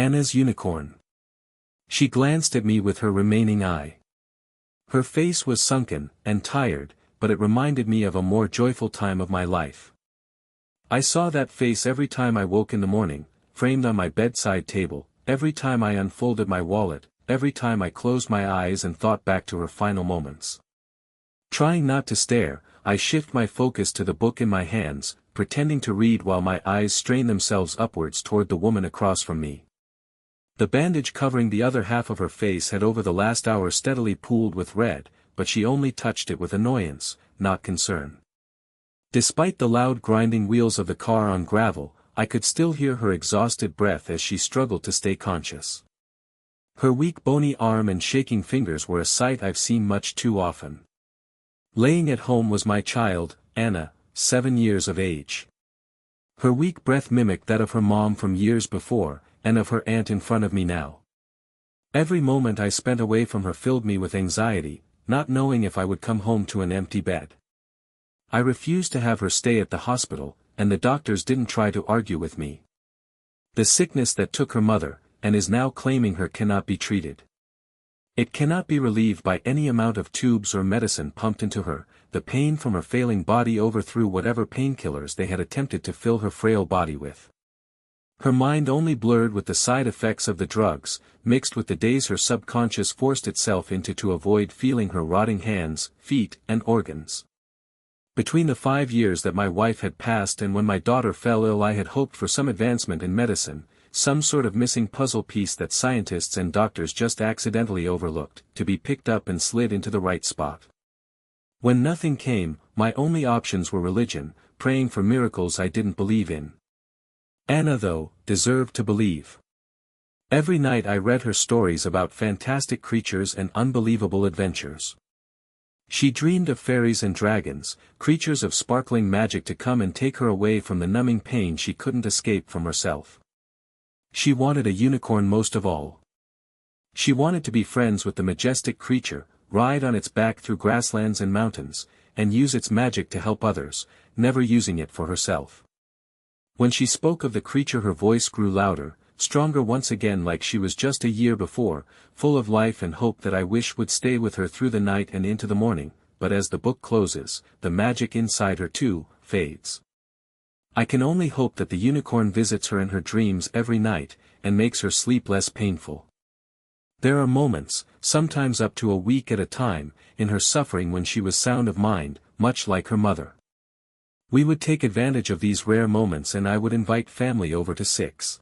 Anna's unicorn. She glanced at me with her remaining eye. Her face was sunken and tired, but it reminded me of a more joyful time of my life. I saw that face every time I woke in the morning, framed on my bedside table, every time I unfolded my wallet, every time I closed my eyes and thought back to her final moments. Trying not to stare, I shift my focus to the book in my hands, pretending to read while my eyes strain themselves upwards toward the woman across from me. The bandage covering the other half of her face had over the last hour steadily pooled with red, but she only touched it with annoyance, not concern. Despite the loud grinding wheels of the car on gravel, I could still hear her exhausted breath as she struggled to stay conscious. Her weak bony arm and shaking fingers were a sight I've seen much too often. Laying at home was my child, Anna, 7 years of age. Her weak breath mimicked that of her mom from years before, and of her aunt in front of me now. Every moment I spent away from her filled me with anxiety, not knowing if I would come home to an empty bed. I refused to have her stay at the hospital, and the doctors didn't try to argue with me. The sickness that took her mother, and is now claiming her, cannot be treated. It cannot be relieved by any amount of tubes or medicine pumped into her. The pain from her failing body overthrew whatever painkillers they had attempted to fill her frail body with. Her mind only blurred with the side effects of the drugs, mixed with the days her subconscious forced itself into to avoid feeling her rotting hands, feet, and organs. Between the 5 years that my wife had passed and when my daughter fell ill, I had hoped for some advancement in medicine, some sort of missing puzzle piece that scientists and doctors just accidentally overlooked, to be picked up and slid into the right spot. When nothing came, my only options were religion, praying for miracles I didn't believe in. Anna, though, deserved to believe. Every night I read her stories about fantastic creatures and unbelievable adventures. She dreamed of fairies and dragons, creatures of sparkling magic to come and take her away from the numbing pain she couldn't escape from herself. She wanted a unicorn most of all. She wanted to be friends with the majestic creature, ride on its back through grasslands and mountains, and use its magic to help others, never using it for herself. When she spoke of the creature, her voice grew louder, stronger once again, like she was just a year before, full of life and hope that I wish would stay with her through the night and into the morning. But as the book closes, the magic inside her too fades. I can only hope that the unicorn visits her in her dreams every night, and makes her sleep less painful. There are moments, sometimes up to a week at a time, in her suffering when she was sound of mind, much like her mother. We would take advantage of these rare moments and I would invite family over to 6.